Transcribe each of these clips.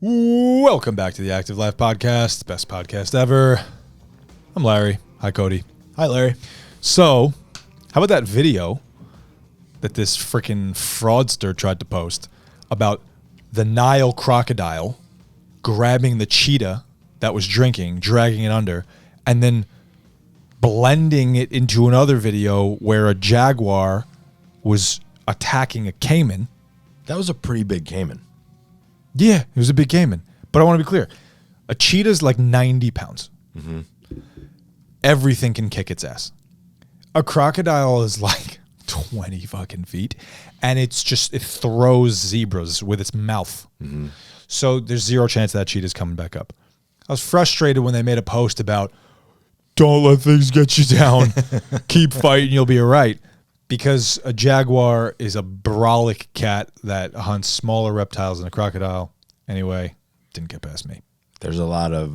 Welcome back to the Active Life Podcast, best podcast ever. I'm Larry. Hi, Cody. Hi, Larry. So, how about that video that this freaking fraudster tried to post about the Nile crocodile grabbing the cheetah that was drinking, dragging it under, and then blending it into another video where a jaguar was attacking a caiman? That was a pretty big caiman. Yeah, it was a big caiman. But I want to be clear. A cheetah's like 90 pounds. Mm-hmm. Everything can kick its ass. A crocodile is like 20 fucking feet. And it throws zebras with its mouth. Mm-hmm. So there's zero chance that cheetah's coming back up. I was frustrated when they made a post about, don't let things get you down. Keep fighting, you'll be all right. Because a jaguar is a brolic cat that hunts smaller reptiles than a crocodile. Anyway, didn't get past me. There's a lot of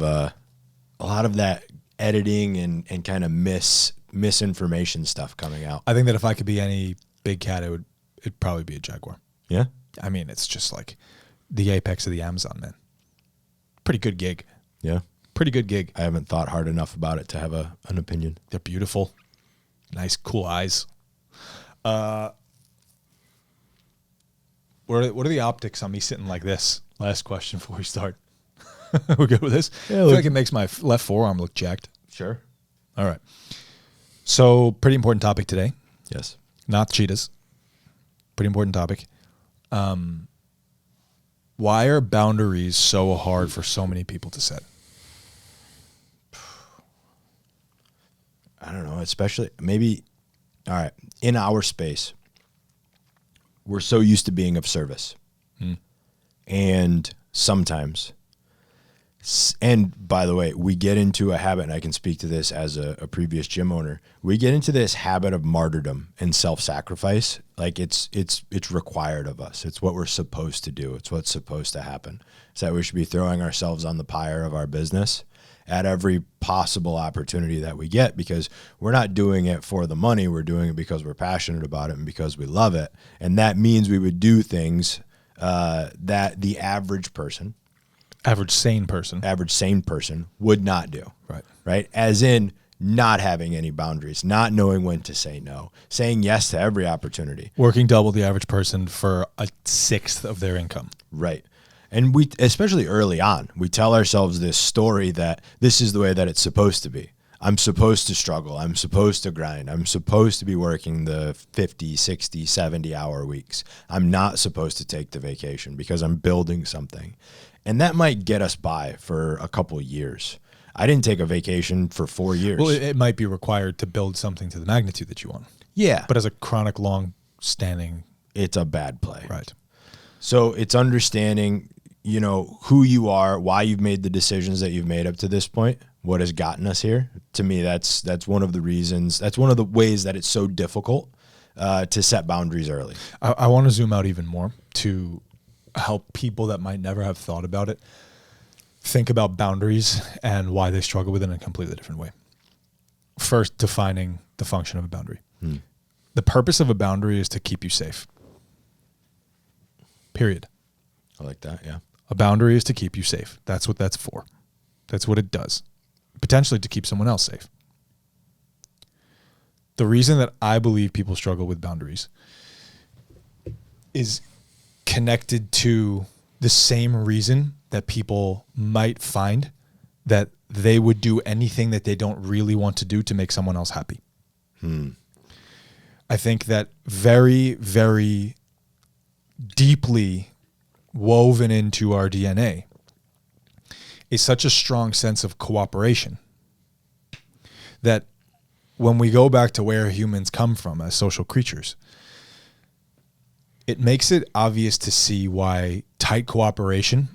that editing and kind of misinformation stuff coming out. I think that if I could be any big cat, it'd probably be a jaguar. Yeah? I mean, it's just like the apex of the Amazon, man. Pretty good gig. Yeah? Pretty good gig. I haven't thought hard enough about it to have an opinion. They're beautiful. Nice, cool eyes. What are the optics on me sitting like this? Last question before we start. We're good with this? Yeah, I feel like it makes my left forearm look jacked. Sure. All right. So, pretty important topic today. Yes. Not cheetahs. Pretty important topic. Why are boundaries so hard for so many people to set? I don't know. Especially maybe, all right, in our space, we're so used to being of service. And sometimes, and by the way, we get into a habit, and I can speak to this as a previous gym owner, we get into this habit of martyrdom and self-sacrifice. Like it's required of us. It's what we're supposed to do. It's what's supposed to happen. It's that we should be throwing ourselves on the pyre of our business at every possible opportunity that we get, because we're not doing it for the money. We're doing it because we're passionate about it and because we love it. And that means we would do things that the average sane person would not do. Right. As in not having any boundaries, not knowing when to say no, saying yes to every opportunity. Working double the average person for a sixth of their income. Right. And we, especially early on, we tell ourselves this story that this is the way that it's supposed to be. I'm supposed to struggle. I'm supposed to grind. I'm supposed to be working the 50, 60, 70-hour weeks. I'm not supposed to take the vacation because I'm building something. And that might get us by for a couple of years. I didn't take a vacation for 4 years. Well, it might be required to build something to the magnitude that you want. Yeah. But as a chronic, long-standing... It's a bad play. Right. So it's understanding, who you are, why you've made the decisions that you've made up to this point, what has gotten us here. To me, that's one of the reasons, that's one of the ways that it's so difficult to set boundaries early. I want to zoom out even more to help people that might never have thought about it think about boundaries and why they struggle with it in a completely different way. First, defining the function of a boundary. The purpose of a boundary is to keep you safe. Period. I like that, yeah. A boundary is to keep you safe. That's what that's for. That's what it does. Potentially to keep someone else safe. The reason that I believe people struggle with boundaries is connected to the same reason that people might find that they would do anything that they don't really want to do to make someone else happy. I think that very, very deeply woven into our DNA is such a strong sense of cooperation that when we go back to where humans come from as social creatures, it makes it obvious to see why tight cooperation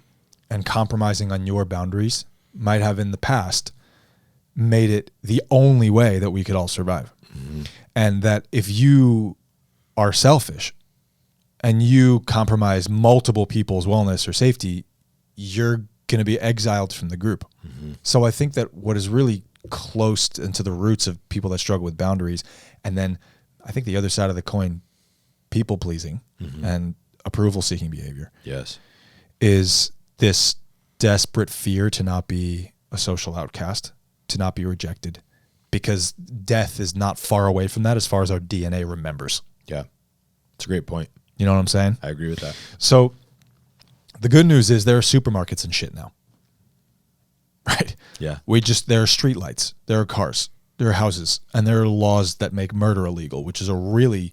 and compromising on your boundaries might have in the past made it the only way that we could all survive. And that if you are selfish and you compromise multiple people's wellness or safety, you're going to be exiled from the group. So I think that what is really close into the roots of people that struggle with boundaries, and then I think the other side of the coin, people pleasing and approval seeking behavior, yes, is this desperate fear to not be a social outcast, to not be rejected, because death is not far away from that as far as our DNA remembers. Yeah. It's a great point. You know what I'm saying? I agree with that. So the good news is there are supermarkets and shit now. Right? Yeah. There are streetlights, there are cars, there are houses, and there are laws that make murder illegal, which is a really,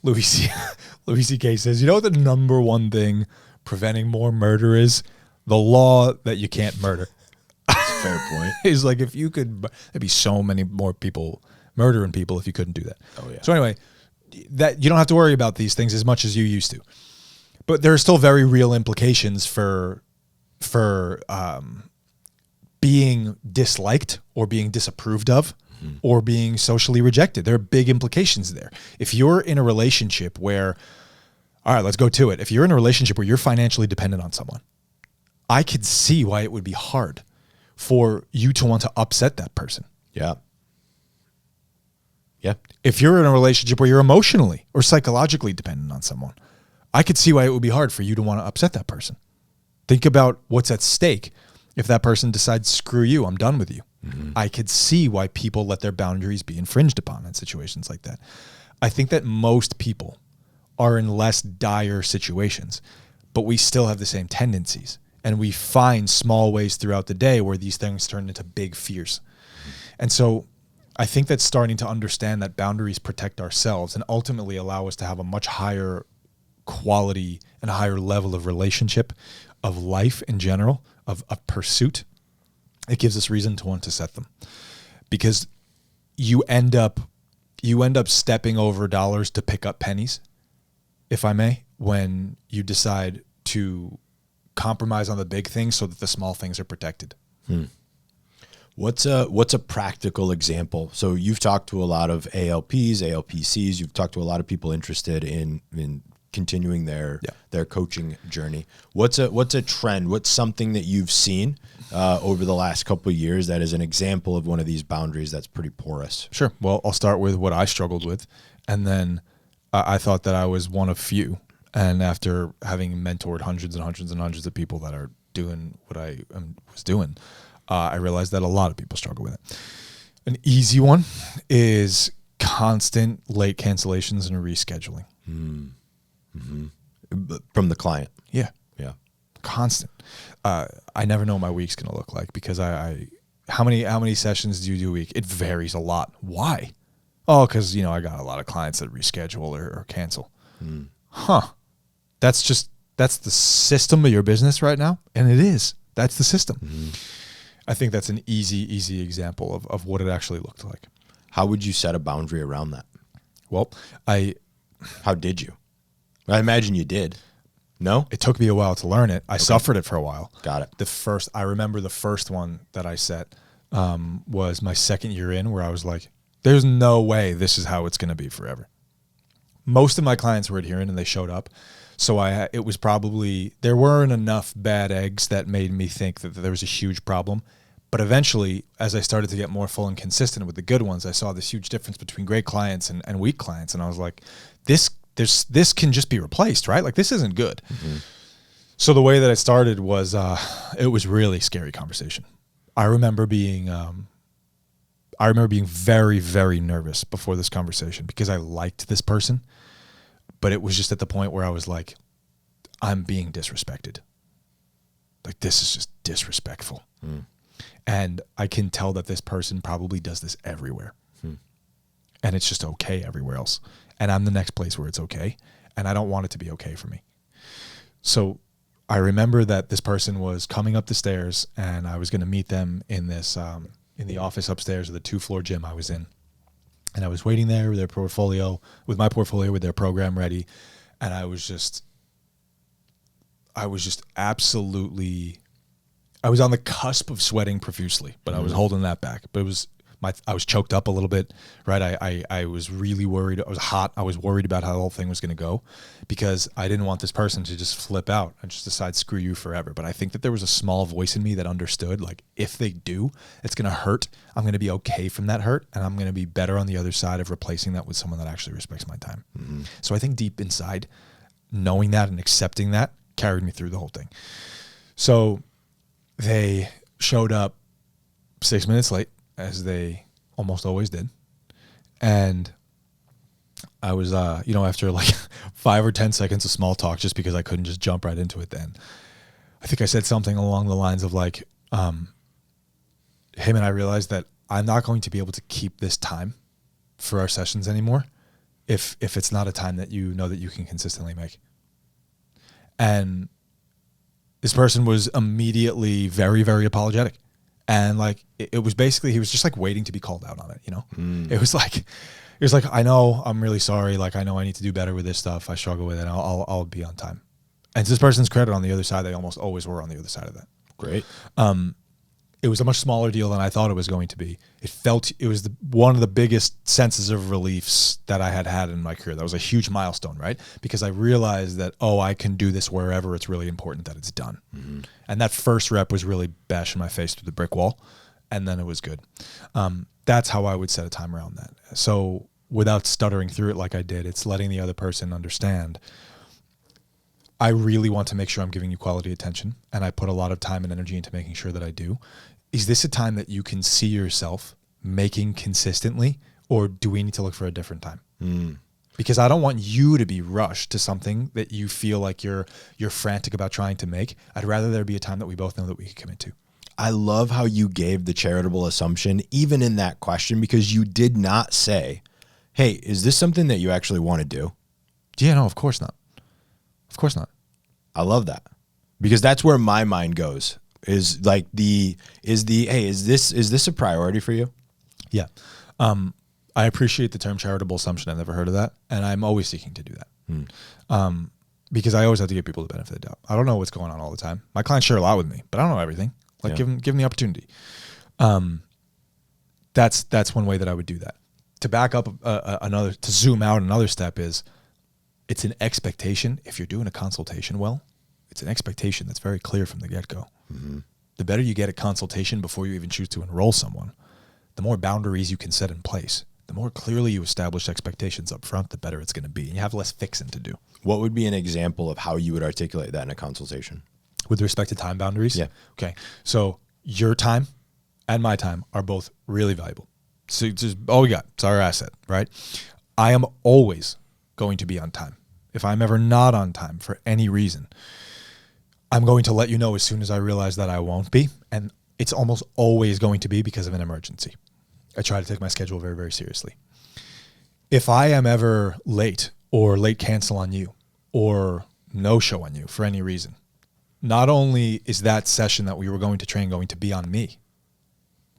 Louis C.K. says, you know what the number one thing preventing more murder is? The law that you can't murder. Fair point. He's like, if you could, there'd be so many more people murdering people if you couldn't do that. Oh, yeah. So anyway, that you don't have to worry about these things as much as you used to. But there are still very real implications for being disliked or being disapproved of or being socially rejected. There are big implications there. If you're in a relationship where, all right, let's go to it. If you're in a relationship where you're financially dependent on someone, I could see why it would be hard for you to want to upset that person. Yeah. Yeah. If you're in a relationship where you're emotionally or psychologically dependent on someone, I could see why it would be hard for you to want to upset that person. Think about what's at stake if that person decides, screw you, I'm done with you. I could see why people let their boundaries be infringed upon in situations like that. I think that most people are in less dire situations, but we still have the same tendencies. And we find small ways throughout the day where these things turn into big fears. And so I think that starting to understand that boundaries protect ourselves and ultimately allow us to have a much higher quality and a higher level of relationship, of life in general, of pursuit, it gives us reason to want to set them. Because you end up stepping over dollars to pick up pennies, if I may, when you decide to compromise on the big things so that the small things are protected. What's a practical example? So you've talked to a lot of ALPs, ALPCs. You've talked to a lot of people interested in continuing their coaching journey. What's a trend? What's something that you've seen over the last couple of years that is an example of one of these boundaries that's pretty porous? Sure. Well, I'll start with what I struggled with, and then I thought that I was one of few. And after having mentored hundreds and hundreds and hundreds of people that are doing what I was doing, I realized that a lot of people struggle with it. An easy one is constant late cancellations and rescheduling. From the client. Yeah. Yeah. Constant. I never know what my week's going to look like because how many sessions do you do a week? It varies a lot. Why? Oh, because, I got a lot of clients that reschedule or cancel. Huh. That's the system of your business right now. And it is. That's the system. I think that's an easy example of what it actually looked like. How would you set a boundary around that? Well, how did you? I imagine you did. No? It took me a while to learn it. I suffered it for a while. Got it. I remember the first one that I set was my second year in, where I was like, there's no way this is how it's going to be forever. Most of my clients were adherent and they showed up. So it was probably, there weren't enough bad eggs that made me think that there was a huge problem. But eventually, as I started to get more full and consistent with the good ones, I saw this huge difference between great clients and weak clients. And I was like, this can just be replaced, right? Like, this isn't good. So the way that it started was, it was really scary conversation. I remember being very, very nervous before this conversation because I liked this person, but it was just at the point where I was like, I'm being disrespected. Like, this is just disrespectful. And I can tell that this person probably does this everywhere. And it's just okay everywhere else. And I'm the next place where it's okay. And I don't want it to be okay for me. So I remember that this person was coming up the stairs and I was going to meet them in this, in the office upstairs of the 2-floor gym I was in. And I was waiting there with my portfolio, with their program ready. And I was just absolutely, I was on the cusp of sweating profusely, but I was holding that back. But I was choked up a little bit, right? I was really worried. I was hot. I was worried about how the whole thing was going to go because I didn't want this person to just flip out and just decide, screw you forever. But I think that there was a small voice in me that understood, like, if they do, it's going to hurt. I'm going to be okay from that hurt. And I'm going to be better on the other side of replacing that with someone that actually respects my time. So I think deep inside, knowing that and accepting that carried me through the whole thing. So they showed up 6 minutes late, as they almost always did. And I was, after like 5 or 10 seconds of small talk, just because I couldn't just jump right into it then, I think I said something along the lines of like, him and I realized that I'm not going to be able to keep this time for our sessions anymore if it's not a time that you know that you can consistently make. And this person was immediately very, very apologetic. And like, it was basically, he was just like waiting to be called out on it, you know? It was like, I know, I'm really sorry. Like, I know I need to do better with this stuff. I struggle with it. I'll be on time. And to this person's credit, on the other side, they almost always were on the other side of that. Great. It was a much smaller deal than I thought it was going to be. It was one of the biggest senses of reliefs that I had in my career. That was a huge milestone, right? Because I realized that, I can do this wherever it's really important that it's done. Mm-hmm. And that first rep was really bashing my face through the brick wall, and then it was good. That's how I would set a time around that. So without stuttering through it like I did, it's letting the other person understand, I really want to make sure I'm giving you quality attention, and I put a lot of time and energy into making sure that I do. Is this a time that you can see yourself making consistently, or do we need to look for a different time? Because I don't want you to be rushed to something that you feel like you're frantic about trying to make. I'd rather there be a time that we both know that we can commit to. I love how you gave the charitable assumption, even in that question, because you did not say, hey, is this something that you actually want to do? Yeah, no, of course not. Of course not. I love that, because that's where my mind goes, is like hey, is this a priority for you? Yeah. I appreciate the term charitable assumption. I've never heard of that. And I'm always seeking to do that. Because I always have to give people the benefit of the doubt. I don't know what's going on all the time. My clients share a lot with me, but I don't know everything. Like, give them the opportunity. That's one way that I would do that. To back up to zoom out another step is, it's an expectation. If you're doing a consultation well, it's an expectation that's very clear from the get-go. Mm-hmm. The better you get at consultation before you even choose to enroll someone, the more boundaries you can set in place. The more clearly you establish expectations up front, the better it's going to be. And you have less fixing to do. What would be an example of how you would articulate that in a consultation? With respect to time boundaries? Yeah. Okay. So your time and my time are both really valuable. So it's just all we got. It's our asset, right? I am always going to be on time. If I'm ever not on time for any reason, I'm going to let you know as soon as I realize that I won't be. And it's almost always going to be because of an emergency. I try to take my schedule very, very seriously. If I am ever late or late cancel on you or no show on you for any reason, not only is that session that we were going to train going to be on me,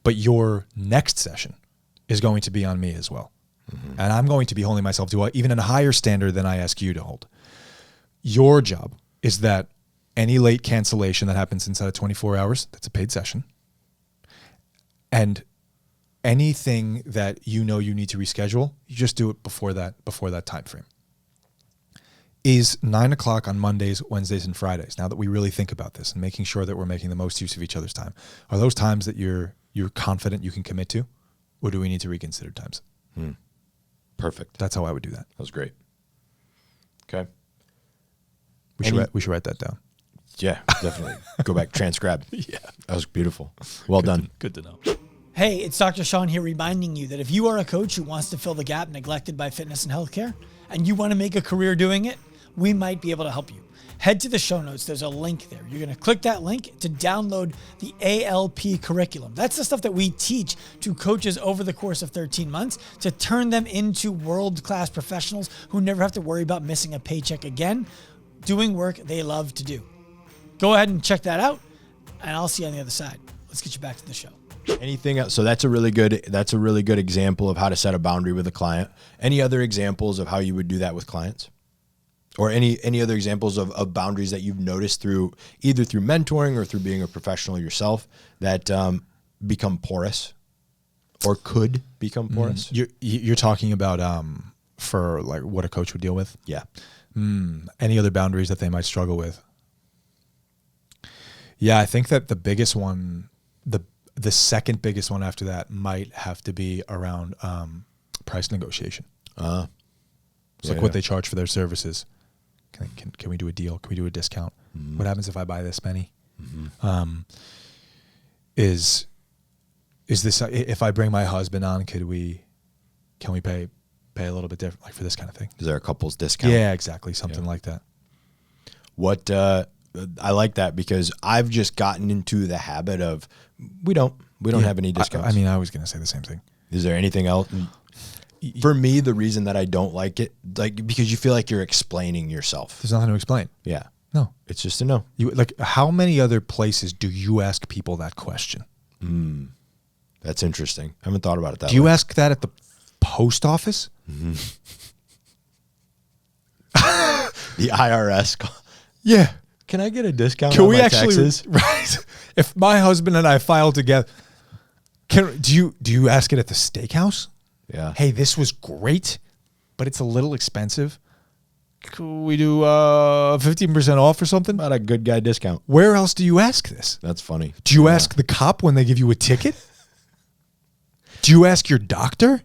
but your next session is going to be on me as well. Mm-hmm. And I'm going to be holding myself to even a higher standard than I ask you to hold. Your job is that any late cancellation that happens inside of 24 hours, that's a paid session. And anything that you know you need to reschedule, you just do it before that time frame. Is 9 o'clock on Mondays, Wednesdays, and Fridays, now that we really think about this and making sure that we're making the most use of each other's time, are those times that you're confident you can commit to? Or do we need to reconsider times? Perfect. That's how I would do that. That was great. Okay. We should write that down. Yeah, definitely. Go back, transcribe. Yeah. That was beautiful. Well done. Good to know. Hey, it's Dr. Sean here reminding you that if you are a coach who wants to fill the gap neglected by fitness and healthcare, and you want to make a career doing it, we might be able to help you. Head to the show notes. There's a link there. You're going to click that link to download the ALP curriculum. That's the stuff that we teach to coaches over the course of 13 months to turn them into world-class professionals who never have to worry about missing a paycheck again, doing work they love to do. Go ahead and check that out, and I'll see you on the other side. Let's get you back to the show. Anything else? So that's a really good example of how to set a boundary with a client. Any other examples of how you would do that with clients? Or any other examples of boundaries that you've noticed either through mentoring or through being a professional yourself that become porous or could become porous? You're talking about for like what a coach would deal with? Yeah. Any other boundaries that they might struggle with? Yeah, I think that the biggest one, the second biggest one after that might have to be around price negotiation. It's like what they charge for their services. Can we do a deal? Can we do a discount? Mm-hmm. What happens if I buy this many? Mm-hmm. is this, if I bring my husband on, can we pay a little bit different, like for this kind of thing? Is there a couple's discount? Yeah, exactly. Something like that. What I like that because I've just gotten into the habit of we don't have any discounts. I mean, I was going to say the same thing. Is there anything else? For me, the reason that I don't like it, like because you feel like you're explaining yourself. There's nothing to explain. Yeah. No. It's just a no. You like, how many other places do you ask people that question? That's interesting. I haven't thought about it that way. Do you ask that at the post office? Mm-hmm. The IRS. Yeah. Can I get a discount Can on we my actually, taxes? right? If my husband and I file together, do you ask it at the steakhouse? Yeah. Hey, this was great, but it's a little expensive. Could we do 15% off or something? About a good guy discount. Where else do you ask this? That's funny. Do you ask the cop when they give you a ticket? Do you ask your doctor?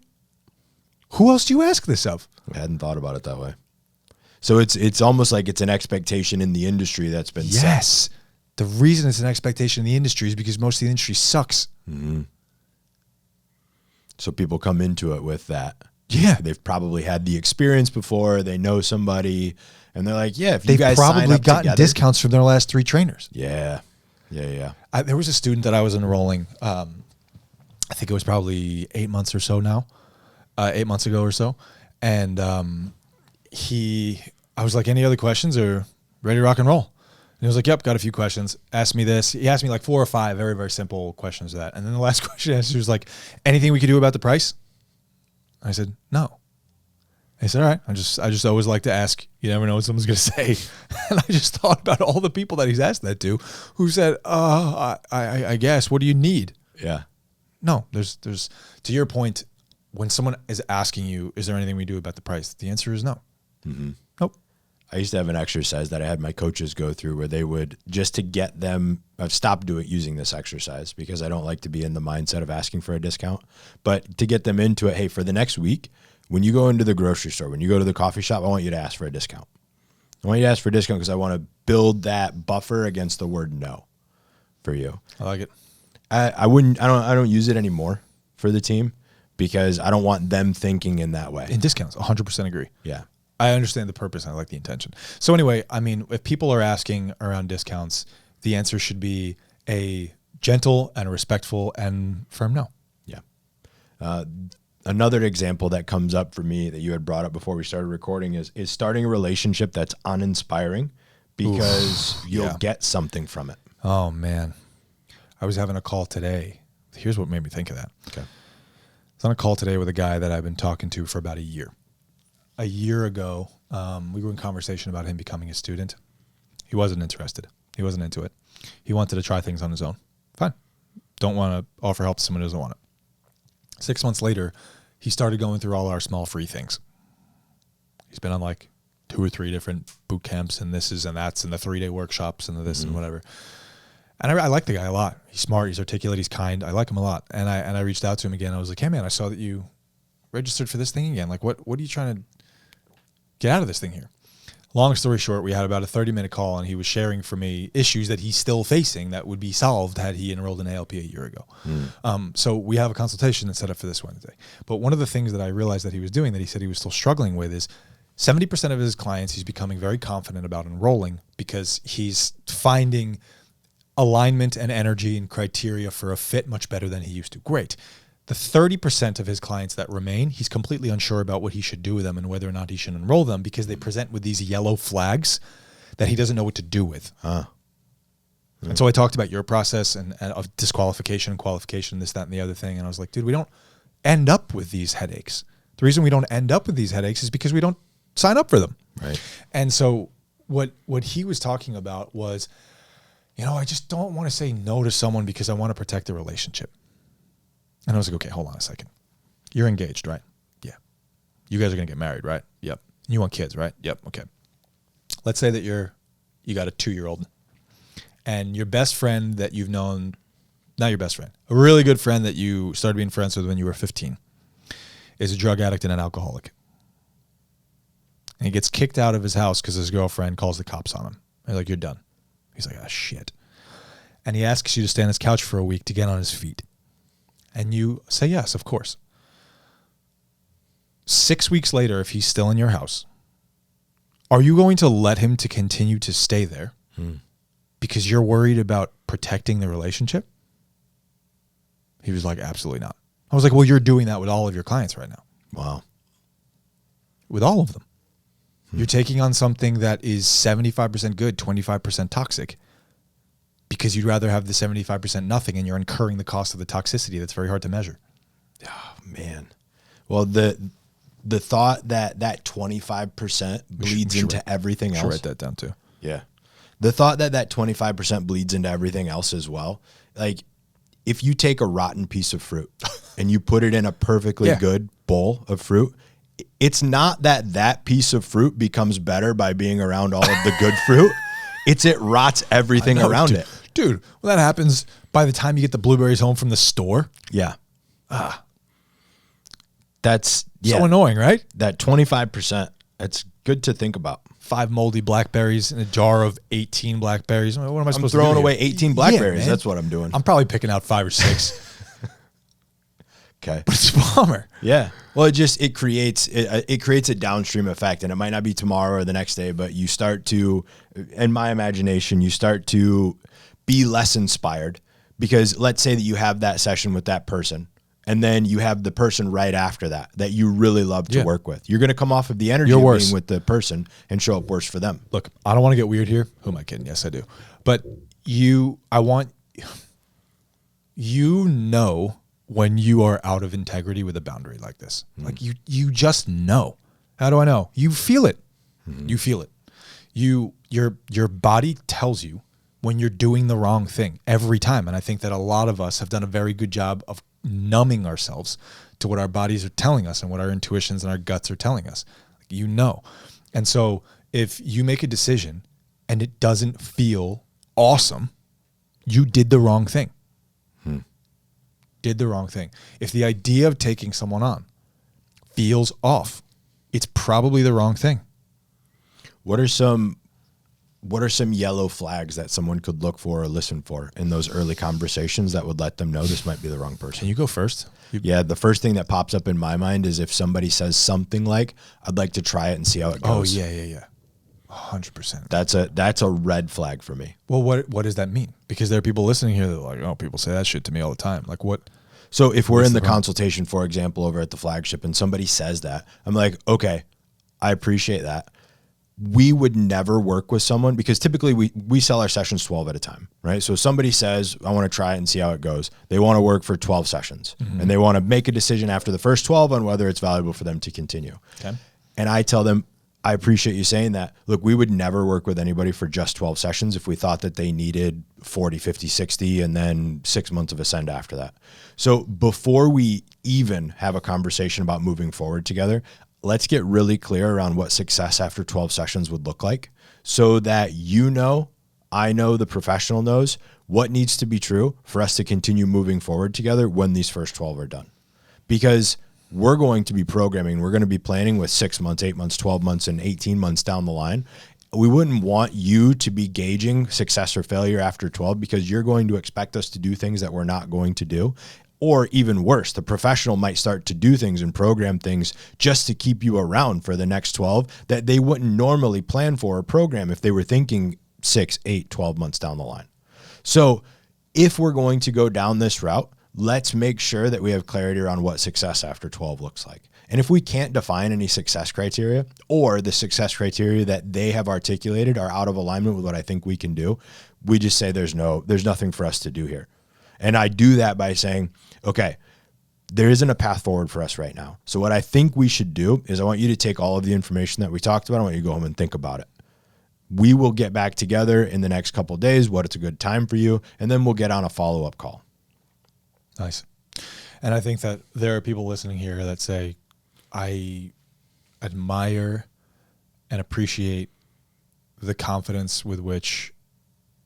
Who else do you ask this of? I hadn't thought about it that way. So it's almost like it's an expectation in the industry that's been set. Yes. The reason it's an expectation in the industry is because most of the industry sucks. So people come into it with that. Yeah. They've probably had the experience before. They know somebody. And they're like, yeah, if you They've guys sign probably up gotten together. discounts from their last 3 trainers. Yeah. Yeah. There was a student that I was enrolling. I think it was probably 8 months or so now. 8 months ago or so. And I was like, any other questions or ready to rock and roll? And he was like, yep, got a few questions. Asked me this. He asked me like 4 or 5 very, very simple questions to that. And then the last question he asked, he was like, anything we could do about the price? I said, no. He said, all right. I just always like to ask. You never know what someone's going to say. And I just thought about all the people that he's asked that to who said, I guess, what do you need? Yeah. No, there's to your point, when someone is asking you, is there anything we do about the price? The answer is no. Nope. I used to have an exercise that I had my coaches go through where they would, just to get them, I've stopped using this exercise because I don't like to be in the mindset of asking for a discount, but to get them into it, hey, for the next week, when you go into the grocery store, when you go to the coffee shop, I want you to ask for a discount. I want you to ask for a discount because I want to build that buffer against the word no for you. I like it. I don't use it anymore for the team because I don't want them thinking in that way. In discounts, 100% agree. Yeah. I understand the purpose and I like the intention. So anyway, I mean, if people are asking around discounts, the answer should be a gentle and a respectful and firm no. Yeah. Another example that comes up for me that you had brought up before we started recording is starting a relationship that's uninspiring because you'll get something from it. Oh, man. I was having a call today. Here's what made me think of that. Okay. I was on a call today with a guy that I've been talking to for about a year. A year ago, we were in conversation about him becoming a student. He wasn't interested. He wasn't into it. He wanted to try things on his own. Fine. Don't want to offer help to someone who doesn't want it. 6 months later, he started going through all our small free things. He's been on like 2 or 3 different boot camps and this is and that's and the 3-day workshops and the this and whatever. And I like the guy a lot. He's smart. He's articulate. He's kind. I like him a lot. And I reached out to him again. I was like, hey, man, I saw that you registered for this thing again. Like, what are you trying to get out of this thing here? Long story short, we had about a 30-minute call, and he was sharing for me issues that he's still facing that would be solved had he enrolled in ALP a year ago. So we have a consultation that's set up for this Wednesday. But one of the things that I realized that he was doing that he said he was still struggling with is 70% of his clients he's becoming very confident about enrolling because he's finding alignment and energy and criteria for a fit much better than he used to. Great. The 30% of his clients that remain, he's completely unsure about what he should do with them and whether or not he should enroll them because they present with these yellow flags that he doesn't know what to do with. And so I talked about your process and of disqualification and qualification, this, that, and the other thing. And I was like, dude, we don't end up with these headaches. The reason we don't end up with these headaches is because we don't sign up for them. Right. And so what he was talking about was, I just don't want to say no to someone because I want to protect the relationship. And I was like, okay, hold on a second. You're engaged, right? Yeah. You guys are going to get married, right? Yep. You want kids, right? Yep. Okay. Let's say that you got a 2-year-old and your best friend that you've known, not your best friend, a really good friend that you started being friends with when you were 15 is a drug addict and an alcoholic. And he gets kicked out of his house because his girlfriend calls the cops on him. They're like, you're done. He's like, ah, shit. and he asks you to stay on his couch for a week to get on his feet, and you say yes, of course. 6 weeks later, if he's still in your house, are you going to let him to continue to stay there because you're worried about protecting the relationship? He was like, absolutely not. I was like, well, you're doing that with all of your clients right now. Wow. With all of them. You're taking on something that is 75% good, 25% toxic, because you'd rather have the 75% nothing, and you're incurring the cost of the toxicity that's very hard to measure. Oh, man. Well, the thought that 25% bleeds into everything else. Should write that down too. Yeah. The thought that 25% bleeds into everything else as well. Like, if you take a rotten piece of fruit and you put it in a perfectly good bowl of fruit, it's not that piece of fruit becomes better by being around all of the good fruit. It rots everything around it. Dude, well, that happens by the time you get the blueberries home from the store. Yeah. That's so annoying, right? That 25%, it's good to think about. 5 moldy blackberries in a jar of 18 blackberries. What am I supposed to do? I'm throwing away 18 blackberries. That's what I'm doing. I'm probably picking out 5 or 6. Okay. But it's a bummer. Yeah. Well, it creates a downstream effect, and it might not be tomorrow or the next day, but you start to, in my imagination, you start to be less inspired, because let's say that you have that session with that person, and then you have the person right after that you really love to work with. You're going to come off of the energy of being with the person and show up worse for them. Look, I don't want to get weird here. Who am I kidding? Yes, I do. But when you are out of integrity with a boundary like this. Like you just know. How do I know? You feel it. You feel it. Your body tells you when you're doing the wrong thing every time. And I think that a lot of us have done a very good job of numbing ourselves to what our bodies are telling us and what our intuitions and our guts are telling us. Like, you know. And so if you make a decision and it doesn't feel awesome, you did the wrong thing. Did the wrong thing. If the idea of taking someone on feels off, it's probably the wrong thing. What are some yellow flags that someone could look for or listen for in those early conversations that would let them know this might be the wrong person? Can you go first? Yeah, the first thing that pops up in my mind is if somebody says something like, I'd like to try it and see how it goes. Oh, yeah. 100%. That's a red flag for me. Well, what does that mean? Because there are people listening here that are like, oh, people say that shit to me all the time. Like, what? So if we're in the consultation, for example, over at the flagship, and somebody says that, I'm like, okay, I appreciate that. We would never work with someone, because typically we sell our sessions 12 at a time, right? So somebody says, I want to try it and see how it goes. They want to work for 12 sessions, and they want to make a decision after the first 12 on whether it's valuable for them to continue. Okay. And I tell them, I appreciate you saying that. Look, we would never work with anybody for just 12 sessions if we thought that they needed 40, 50, 60, and then 6 months of ascend after that. So before we even have a conversation about moving forward together, let's get really clear around what success after 12 sessions would look like, so that I know, the professional knows what needs to be true for us to continue moving forward together when these first 12 are done. Because we're going to be programming, we're going to be planning with 6 months, 8 months, 12 months, and 18 months down the line. We wouldn't want you to be gauging success or failure after 12, because you're going to expect us to do things that we're not going to do. Or even worse, the professional might start to do things and program things just to keep you around for the next 12 that they wouldn't normally plan for or program if they were thinking 6, 8, 12 months down the line. So if we're going to go down this route, let's make sure that we have clarity around what success after 12 looks like. And if we can't define any success criteria, or the success criteria that they have articulated are out of alignment with what I think we can do, we just say there's nothing for us to do here. And I do that by saying, okay, there isn't a path forward for us right now. So what I think we should do is I want you to take all of the information that we talked about. I want you to go home and think about it. We will get back together in the next couple of days, what it's a good time for you, and then we'll get on a follow-up call. Nice. And I think that there are people listening here that say, I admire and appreciate the confidence with which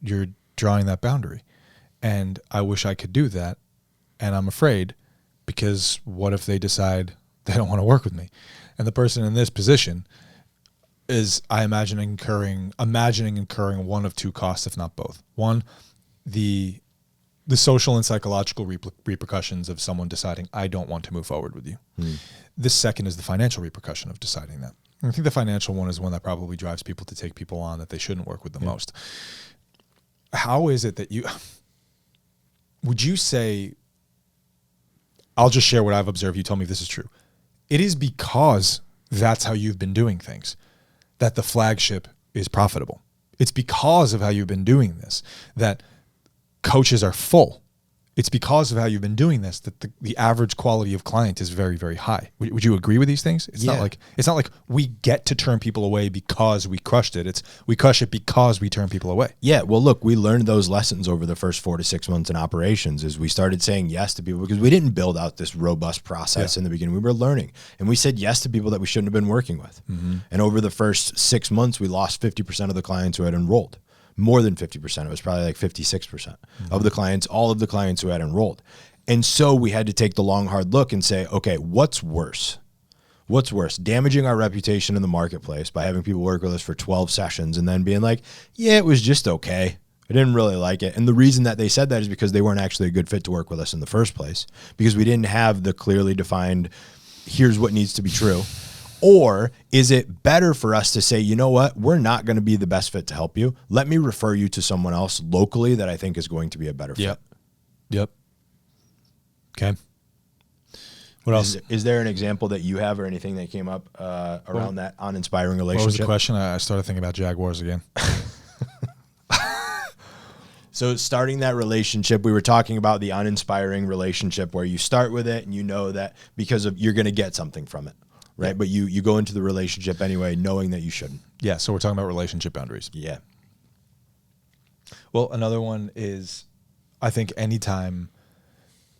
you're drawing that boundary. And I wish I could do that. And I'm afraid, because what if they decide they don't want to work with me? And the person in this position is, I imagine, imagining incurring one of two costs, if not both. One, the social and psychological repercussions of someone deciding, I don't want to move forward with you. The second is the financial repercussion of deciding that. And I think the financial one is one that probably drives people to take people on that they shouldn't work with the most. How is it that would you say, I'll just share what I've observed, you tell me if this is true. It is because that's how you've been doing things that the flagship is profitable. It's because of how you've been doing this that coaches are full. It's because of how you've been doing this that the average quality of client is very, very high. Would you agree with these things? It's not like we get to turn people away because we crushed it. It's we crush it because we turn people away. Yeah. Well, look, we learned those lessons over the first 4 to 6 months in operations as we started saying yes to people because we didn't build out this robust process in the beginning. We were learning and we said yes to people that we shouldn't have been working with. And over the first 6 months, we lost 50% of the clients who had enrolled. More than 50%. It was probably like 56% of the clients, all of the clients who had enrolled. And so we had to take the long, hard look and say, okay, what's worse? What's worse? Damaging our reputation in the marketplace by having people work with us for 12 sessions and then being like, yeah, it was just okay. I didn't really like it. And the reason that they said that is because they weren't actually a good fit to work with us in the first place, because we didn't have the clearly defined, here's what needs to be true. Or is it better for us to say, you know what, we're not going to be the best fit to help you. Let me refer you to someone else locally that I think is going to be a better fit. Yep. Okay. What else? Is there an example that you have or anything that came up around that uninspiring relationship? What was the question? I started thinking about Jaguars again. So starting that relationship, we were talking about the uninspiring relationship where you start with it and you know that because of you're going to get something from it. Right. But you go into the relationship anyway, knowing that you shouldn't. Yeah. So we're talking about relationship boundaries. Yeah. Well, another one is, I think anytime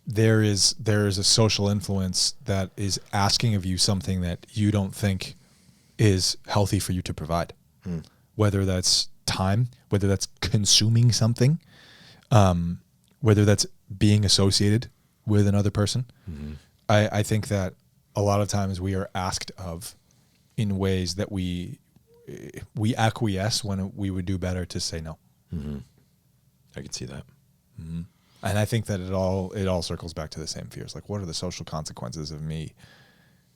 there is a social influence that is asking of you something that you don't think is healthy for you to provide, whether that's time, whether that's consuming something, whether that's being associated with another person. I think that a lot of times we are asked of in ways that we acquiesce when we would do better to say no. I can see that. And I think that it all circles back to the same fears. Like, what are the social consequences of me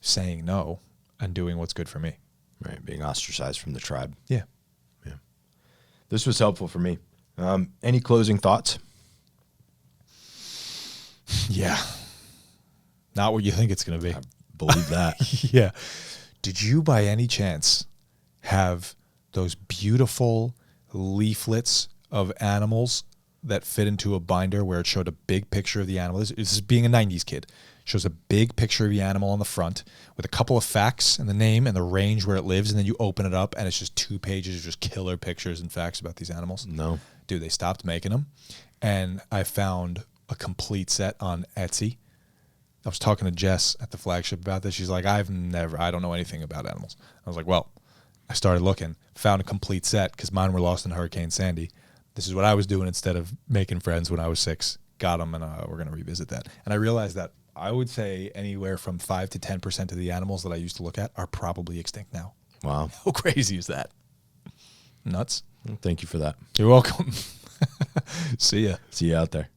saying no and doing what's good for me? Right. Being ostracized from the tribe. Yeah. Yeah. This was helpful for me. Any closing thoughts? Yeah. Not what you think it's going to be. Believe that. Yeah. Did you by any chance have those beautiful leaflets of animals that fit into a binder where it showed a big picture of the animal? This is being a 90s kid. It shows a big picture of the animal on the front with a couple of facts and the name and the range where it lives, and then you open it up and it's just 2 pages of just killer pictures and facts about these animals. No. Dude, they stopped making them, and I found a complete set on Etsy. I was talking to Jess at the flagship about this. She's like, I don't know anything about animals. I was like, well, I started looking, found a complete set because mine were lost in Hurricane Sandy. This is what I was doing instead of making friends when I was 6. Got them, and we're going to revisit that. And I realized that I would say anywhere from 5 to 10% of the animals that I used to look at are probably extinct now. Wow. How crazy is that? Nuts. Thank you for that. You're welcome. See ya. See you out there.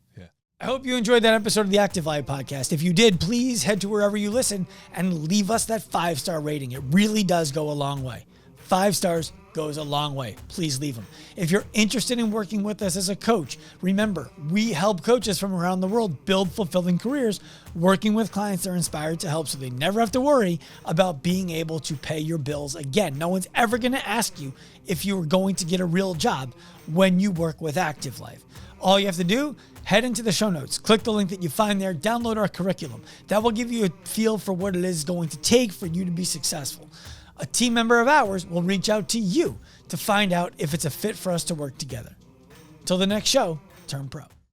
I hope you enjoyed that episode of the Active Life podcast. If you did, please head to wherever you listen and leave us that 5-star rating. It really does go a long way. 5 stars goes a long way. Please leave them. If you're interested in working with us as a coach, remember, we help coaches from around the world build fulfilling careers, working with clients they're inspired to help so they never have to worry about being able to pay your bills again. No one's ever going to ask you if you are going to get a real job when you work with Active Life. All you have to do, head into the show notes, click the link that you find there, download our curriculum. That will give you a feel for what it is going to take for you to be successful. A team member of ours will reach out to you to find out if it's a fit for us to work together. Till the next show, turn pro.